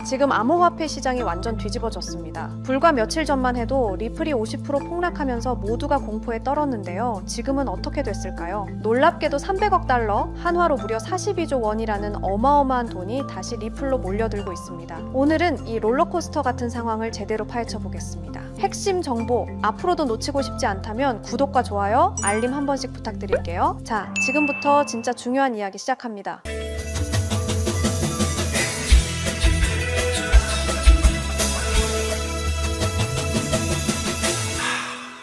지금 암호화폐 시장이 완전 뒤집어졌습니다. 불과 며칠 전만 해도 리플이 50% 폭락하면서 모두가 공포에 떨었는데요. 지금은 어떻게 됐을까요? 놀랍게도 300억 달러, 한화로 무려 42조 원이라는 어마어마한 돈이 다시 리플로 몰려들고 있습니다. 오늘은 이 롤러코스터 같은 상황을 제대로 파헤쳐 보겠습니다. 핵심 정보, 앞으로도 놓치고 싶지 않다면 구독과 좋아요, 알림 한 번씩 부탁드릴게요. 자, 지금부터 진짜 중요한 이야기 시작합니다.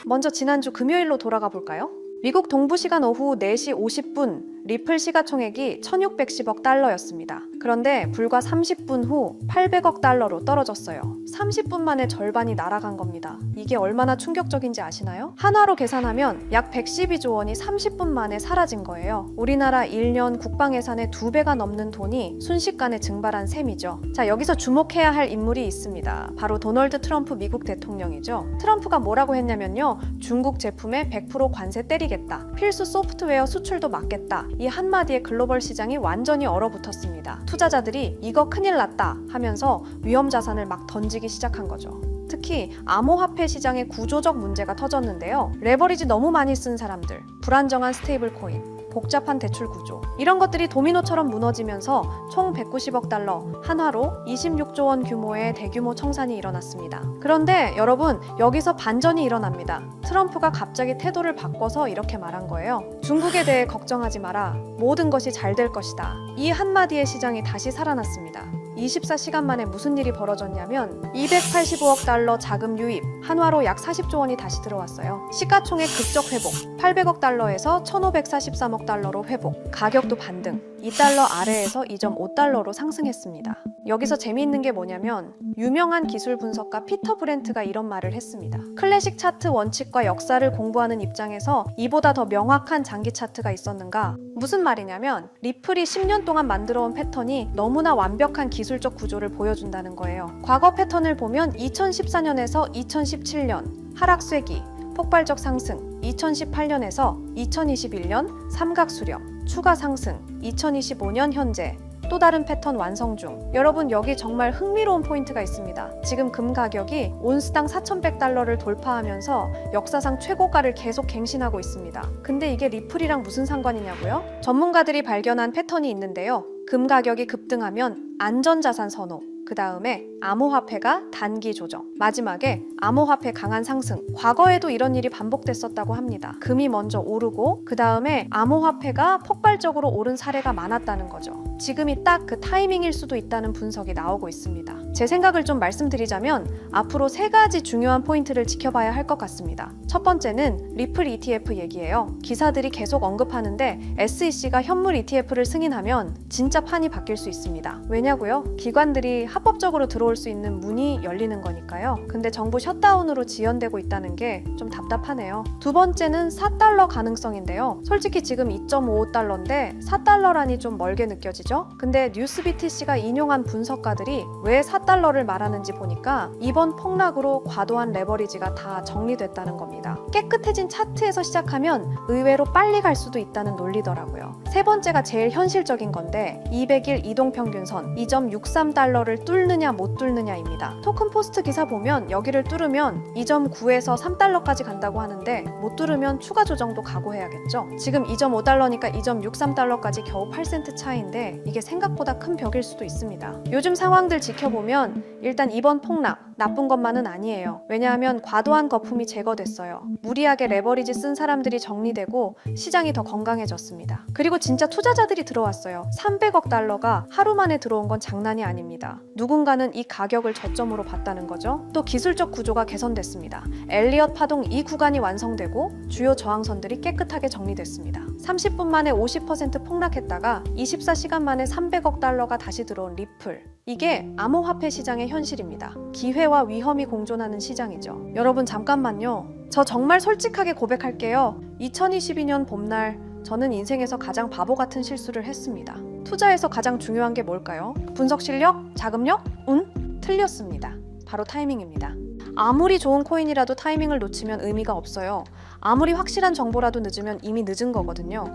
먼저 지난주 금요일로 돌아가 볼까요? 미국 동부시간 오후 4시 50분 리플 시가총액이 1610억 달러였습니다. 그런데 불과 30분 후 800억 달러로 떨어졌어요. 30분 만에 절반이 날아간 겁니다. 이게 얼마나 충격적인지 아시나요? 한화로 계산하면 약 112조 원이 30분 만에 사라진 거예요. 우리나라 1년 국방 예산의 2배가 넘는 돈이 순식간에 증발한 셈이죠. 자, 여기서 주목해야 할 인물이 있습니다. 바로 도널드 트럼프 미국 대통령이죠. 트럼프가 뭐라고 했냐면요. 중국 제품에 100% 관세 때리겠다. 필수 소프트웨어 수출도 막겠다. 이 한마디에 글로벌 시장이 완전히 얼어붙었습니다. 투자자들이 이거 큰일 났다 하면서 위험 자산을 막 던지기 시작한 거죠. 특히 암호화폐 시장의 구조적 문제가 터졌는데요. 레버리지 너무 많이 쓴 사람들, 불안정한 스테이블 코인, 복잡한 대출 구조, 이런 것들이 도미노처럼 무너지면서 총 190억 달러, 한화로 26조 원 규모의 대규모 청산이 일어났습니다. 그런데 여러분, 여기서 반전이 일어납니다. 트럼프가 갑자기 태도를 바꿔서 이렇게 말한 거예요. 중국에 대해 걱정하지 마라. 모든 것이 잘 될 것이다. 이 한마디에 시장이 다시 살아났습니다. 24시간 만에 무슨 일이 벌어졌냐면 285억 달러 자금 유입, 한화로 약 40조 원이 다시 들어왔어요. 시가총액 극적 회복, 800억 달러에서 1543억 달러로 회복, 가격도 반등, 2달러 아래에서 2.5달러로 상승했습니다. 여기서 재미있는 게 뭐냐면 유명한 기술 분석가 피터 브렌트가 이런 말을 했습니다. 클래식 차트 원칙과 역사를 공부하는 입장에서 이보다 더 명확한 장기 차트가 있었는가? 무슨 말이냐면 리플이 10년 동안 만들어온 패턴이 너무나 완벽한 기술적 구조를 보여준다는 거예요. 과거 패턴을 보면 2014년에서 2017년 하락세기, 폭발적 상승, 2018년에서 2021년 삼각수렴, 추가 상승, 2025년 현재 또 다른 패턴 완성 중. 여러분, 여기 정말 흥미로운 포인트가 있습니다. 지금 금 가격이 온스당 4,100달러를 돌파하면서 역사상 최고가를 계속 갱신하고 있습니다. 근데 이게 리플이랑 무슨 상관이냐고요? 전문가들이 발견한 패턴이 있는데요. 금 가격이 급등하면 안전자산 선호, 그 다음에 암호화폐가 단기 조정, 마지막에 암호화폐 강한 상승. 과거에도 이런 일이 반복됐었다고 합니다. 금이 먼저 오르고 그 다음에 암호화폐가 폭발적으로 오른 사례가 많았다는 거죠. 지금이 딱 그 타이밍일 수도 있다는 분석이 나오고 있습니다. 제 생각을 좀 말씀드리자면 앞으로 3가지 중요한 포인트를 지켜봐야 할 것 같습니다. 첫 번째는 리플 ETF 얘기예요. 기사들이 계속 언급하는데 SEC가 현물 ETF를 승인하면 진짜 판이 바뀔 수 있습니다. 왜냐고요? 기관들이 합법적으로 들어올 수 있는 문이 열리는 거니까요. 근데 정부 셧다운으로 지연되고 있다는 게 좀 답답하네요. 두 번째는 4달러 가능성인데요. 솔직히 지금 2.55달러인데 4달러라니 좀 멀게 느껴지죠? 근데 뉴스BTC가 인용한 분석가들이 왜 4달러를 말하는지 보니까 이번 폭락으로 과도한 레버리지가 다 정리됐다는 겁니다. 깨끗해진 차트에서 시작하면 의외로 빨리 갈 수도 있다는 논리더라고요. 세 번째가 제일 현실적인 건데 200일 이동평균선 2.63달러를 뚫느냐 못 뚫느냐입니다. 토큰포스트 기사 보면 여기를 뚫으면 2.9에서 3달러까지 간다고 하는데 못 뚫으면 추가 조정도 각오해야겠죠. 지금 2.5달러니까 2.63달러까지 겨우 8센트 차이인데 이게 생각보다 큰 벽일 수도 있습니다. 요즘 상황들 지켜보면 일단 이번 폭락 나쁜 것만은 아니에요. 왜냐하면 과도한 거품이 제거됐어요. 무리하게 레버리지 쓴 사람들이 정리되고 시장이 더 건강해졌습니다. 그리고 진짜 투자자들이 들어왔어요. 300억 달러가 하루 만에 들어온 건 장난이 아닙니다. 누군가는 이 가격을 저점으로 봤다는 거죠. 또 기술적 구조가 개선됐습니다. 엘리엇 파동 이 구간이 완성되고 주요 저항선들이 깨끗하게 정리됐습니다. 30분 만에 50% 폭락했다가 24시간 만에 300억 달러가 다시 들어온 리플. 이게 암호화폐 시장의 현실입니다. 기회와 위험이 공존하는 시장이죠. 여러분 잠깐만요. 저 정말 솔직하게 고백할게요. 2022년 봄날 저는 인생에서 가장 바보 같은 실수를 했습니다. 투자에서 가장 중요한 게 뭘까요? 분석 실력? 자금력? 운? 틀렸습니다. 바로 타이밍입니다. 아무리 좋은 코인이라도 타이밍을 놓치면 의미가 없어요. 아무리 확실한 정보라도 늦으면 이미 늦은 거거든요.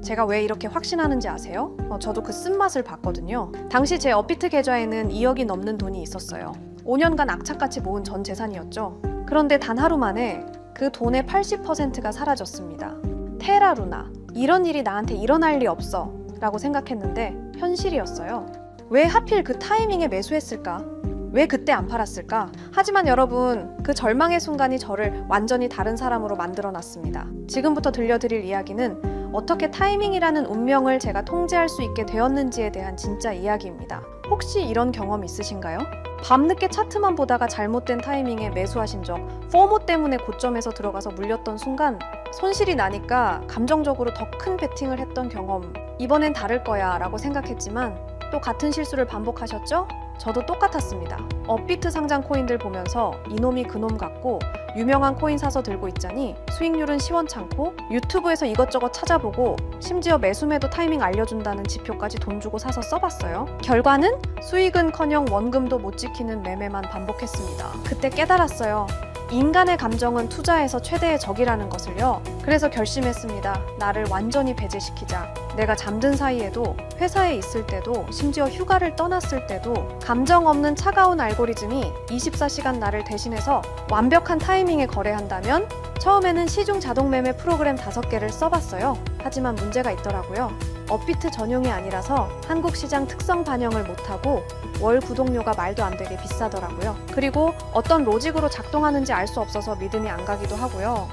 제가 왜 이렇게 확신하는지 아세요? 저도 그 쓴맛을 봤거든요. 당시 제 업비트 계좌에는 2억이 넘는 돈이 있었어요. 5년간 악착같이 모은 전 재산이었죠. 그런데 단 하루 만에 그 돈의 80%가 사라졌습니다. 테라루나, 이런 일이 나한테 일어날 리 없어 라고 생각했는데 현실이었어요. 왜 하필 그 타이밍에 매수했을까? 왜 그때 안 팔았을까? 하지만 여러분, 그 절망의 순간이 저를 완전히 다른 사람으로 만들어놨습니다. 지금부터 들려드릴 이야기는 어떻게 타이밍이라는 운명을 제가 통제할 수 있게 되었는지에 대한 진짜 이야기입니다. 혹시 이런 경험 있으신가요? 밤늦게 차트만 보다가 잘못된 타이밍에 매수하신 적, 포모 때문에 고점에서 들어가서 물렸던 순간 손실이 나니까 감정적으로 더 큰 베팅을 했던 경험, 이번엔 다를 거야 라고 생각했지만 또 같은 실수를 반복하셨죠? 저도 똑같았습니다. 업비트 상장 코인들 보면서 이놈이 그놈 같고 유명한 코인 사서 들고 있자니 수익률은 시원찮고 유튜브에서 이것저것 찾아보고 심지어 매수매도 타이밍 알려준다는 지표까지 돈 주고 사서 써봤어요. 결과는 수익은커녕 원금도 못 지키는 매매만 반복했습니다. 그때 깨달았어요. 인간의 감정은 투자에서 최대의 적이라는 것을요. 그래서 결심했습니다. 나를 완전히 배제시키자. 내가 잠든 사이에도, 회사에 있을 때도, 심지어 휴가를 떠났을 때도 감정 없는 차가운 알고리즘이 24시간 나를 대신해서 완벽한 타이밍에 거래한다면 처음에는 시중 자동 매매 프로그램 5개를 써봤어요. 하지만 문제가 있더라고요. 업비트 전용이 아니라서 한국 시장 특성 반영을 못하고 월 구독료가 말도 안 되게 비싸더라고요. 그리고 어떤 로직으로 작동하는지 알 수 없어서 믿음이 안 가기도 하고요.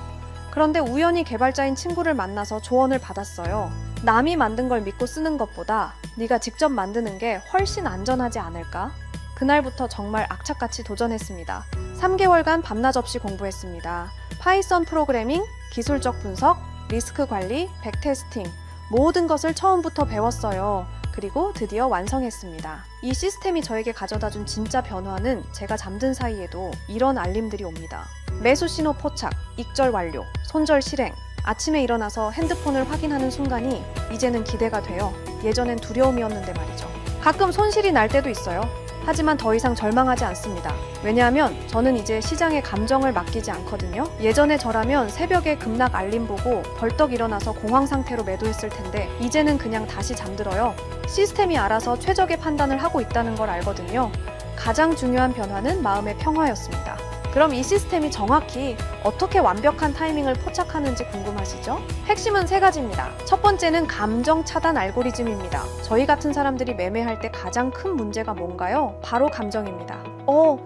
그런데 우연히 개발자인 친구를 만나서 조언을 받았어요. 남이 만든 걸 믿고 쓰는 것보다 네가 직접 만드는 게 훨씬 안전하지 않을까? 그날부터 정말 악착같이 도전했습니다. 3개월간 밤낮 없이 공부했습니다. 파이썬 프로그래밍, 기술적 분석, 리스크 관리, 백테스팅, 모든 것을 처음부터 배웠어요. 그리고 드디어 완성했습니다. 이 시스템이 저에게 가져다준 진짜 변화는 제가 잠든 사이에도 이런 알림들이 옵니다. 매수 신호 포착, 익절 완료, 손절 실행. 아침에 일어나서 핸드폰을 확인하는 순간이 이제는 기대가 돼요. 예전엔 두려움이었는데 말이죠. 가끔 손실이 날 때도 있어요. 하지만 더 이상 절망하지 않습니다. 왜냐하면 저는 이제 시장의 감정을 맡기지 않거든요. 예전에 저라면 새벽에 급락 알림 보고 벌떡 일어나서 공황 상태로 매도했을 텐데 이제는 그냥 다시 잠들어요. 시스템이 알아서 최적의 판단을 하고 있다는 걸 알거든요. 가장 중요한 변화는 마음의 평화였습니다. 그럼 이 시스템이 정확히 어떻게 완벽한 타이밍을 포착하는지 궁금하시죠? 핵심은 3가지입니다. 첫 번째는 감정 차단 알고리즘입니다. 저희 같은 사람들이 매매할 때 가장 큰 문제가 뭔가요? 바로 감정입니다.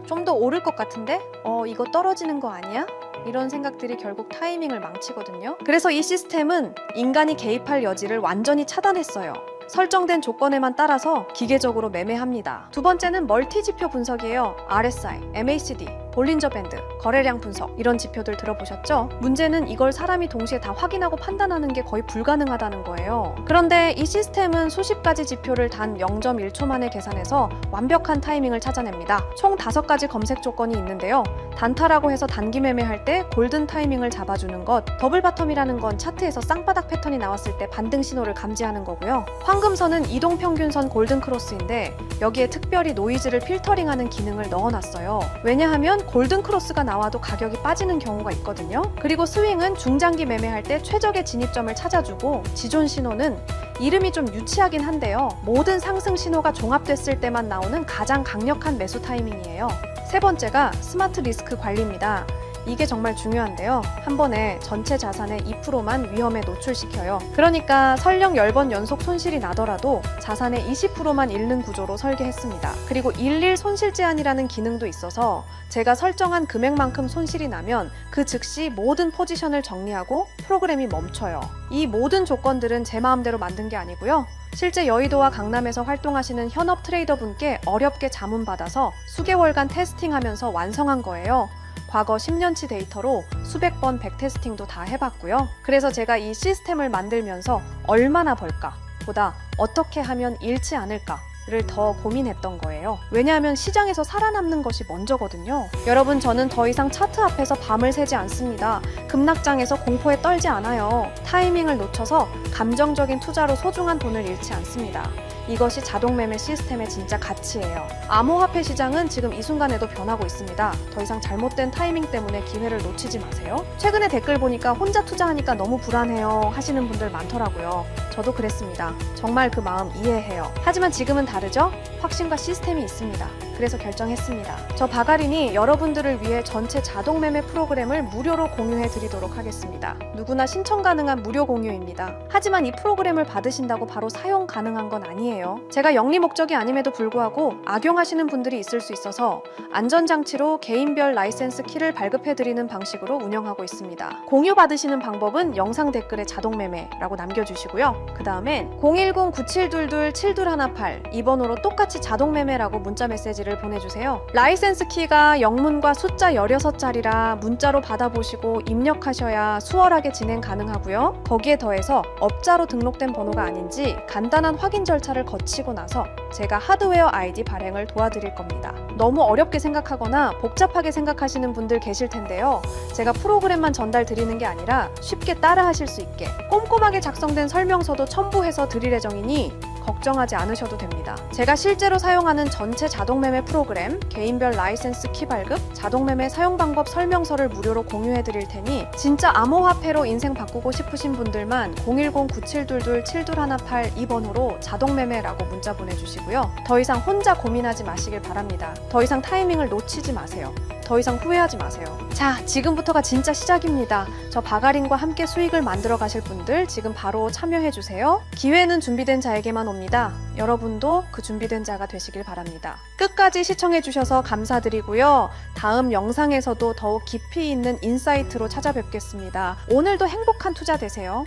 좀 더 오를 것 같은데? 이거 떨어지는 거 아니야? 이런 생각들이 결국 타이밍을 망치거든요. 그래서 이 시스템은 인간이 개입할 여지를 완전히 차단했어요. 설정된 조건에만 따라서 기계적으로 매매합니다. 두 번째는 멀티 지표 분석이에요. RSI, MACD, 볼린저 밴드, 거래량 분석, 이런 지표들 들어보셨죠? 문제는 이걸 사람이 동시에 다 확인하고 판단하는 게 거의 불가능하다는 거예요. 그런데 이 시스템은 수십 가지 지표를 단 0.1초 만에 계산해서 완벽한 타이밍을 찾아냅니다. 총 5가지 검색 조건이 있는데요. 단타라고 해서 단기 매매할 때 골든 타이밍을 잡아주는 것, 더블 바텀이라는 건 차트에서 쌍바닥 패턴이 나왔을 때 반등 신호를 감지하는 거고요. 황금선은 이동평균선 골든 크로스인데 여기에 특별히 노이즈를 필터링하는 기능을 넣어놨어요. 왜냐하면 골든 크로스가 나와도 가격이 빠지는 경우가 있거든요. 그리고 스윙은 중장기 매매할 때 최적의 진입점을 찾아주고, 지존 신호는 이름이 좀 유치하긴 한데요. 모든 상승 신호가 종합됐을 때만 나오는 가장 강력한 매수 타이밍이에요. 세 번째가 스마트 리스크 관리입니다. 이게 정말 중요한데요. 한 번에 전체 자산의 2%만 위험에 노출시켜요. 그러니까 설령 10번 연속 손실이 나더라도 자산의 20%만 잃는 구조로 설계했습니다. 그리고 일일 손실 제한이라는 기능도 있어서 제가 설정한 금액만큼 손실이 나면 그 즉시 모든 포지션을 정리하고 프로그램이 멈춰요. 이 모든 조건들은 제 마음대로 만든 게 아니고요. 실제 여의도와 강남에서 활동하시는 현업 트레이더 분께 어렵게 자문받아서 수개월간 테스팅하면서 완성한 거예요. 과거 10년치 데이터로 수백 번 백테스팅도 다 해봤고요. 그래서 제가 이 시스템을 만들면서 얼마나 벌까 보다 어떻게 하면 잃지 않을까를 더 고민했던 거예요. 왜냐하면 시장에서 살아남는 것이 먼저거든요. 여러분, 저는 더 이상 차트 앞에서 밤을 새지 않습니다. 급락장에서 공포에 떨지 않아요. 타이밍을 놓쳐서 감정적인 투자로 소중한 돈을 잃지 않습니다. 이것이 자동매매 시스템의 진짜 가치예요. 암호화폐 시장은 지금 이 순간에도 변하고 있습니다. 더 이상 잘못된 타이밍 때문에 기회를 놓치지 마세요. 최근에 댓글 보니까 혼자 투자하니까 너무 불안해요 하시는 분들 많더라고요. 저도 그랬습니다. 정말 그 마음 이해해요. 하지만 지금은 다르죠? 확신과 시스템이 있습니다. 그래서 결정했습니다. 저 바가린이 여러분들을 위해 전체 자동매매 프로그램을 무료로 공유해 드리도록 하겠습니다. 누구나 신청 가능한 무료 공유입니다. 하지만 이 프로그램을 받으신다고 바로 사용 가능한 건 아니에요. 제가 영리 목적이 아님에도 불구하고 악용하시는 분들이 있을 수 있어서 안전장치로 개인별 라이센스 키를 발급해 드리는 방식으로 운영하고 있습니다. 공유 받으시는 방법은 영상 댓글에 자동매매라고 남겨주시고요. 그 다음엔 010-9722-7218 이 번호로 똑같이 자동매매라고 문자 메시지를 보내주세요. 라이센스 키가 영문과 숫자 16자리라 문자로 받아보시고 입력하셔야 수월하게 진행 가능하고요. 거기에 더해서 업자로 등록된 번호가 아닌지 간단한 확인 절차를 거치고 나서 제가 하드웨어 아이디 발행을 도와드릴 겁니다. 너무 어렵게 생각하거나 복잡하게 생각하시는 분들 계실 텐데요. 제가 프로그램만 전달 드리는 게 아니라 쉽게 따라 하실 수 있게 꼼꼼하게 작성된 설명서도 첨부해서 드릴 예정이니 걱정하지 않으셔도 됩니다. 제가 실제로 사용하는 전체 자동매매 프로그램, 개인별 라이센스 키 발급, 자동매매 사용 방법 설명서를 무료로 공유해 드릴 테니 진짜 암호화폐로 인생 바꾸고 싶으신 분들만 010-9722-7218 이 번호로 자동매매라고 문자 보내주시고요. 더 이상 혼자 고민하지 마시길 바랍니다. 더 이상 타이밍을 놓치지 마세요. 더 이상 후회하지 마세요. 자, 지금부터가 진짜 시작입니다. 저 바가린과 함께 수익을 만들어 가실 분들 지금 바로 참여해 주세요. 기회는 준비된 자에게만 옵니다. 여러분도 그 준비된 자가 되시길 바랍니다. 끝까지 시청해 주셔서 감사드리고요. 다음 영상에서도 더욱 깊이 있는 인사이트로 찾아뵙겠습니다. 오늘도 행복한 투자 되세요.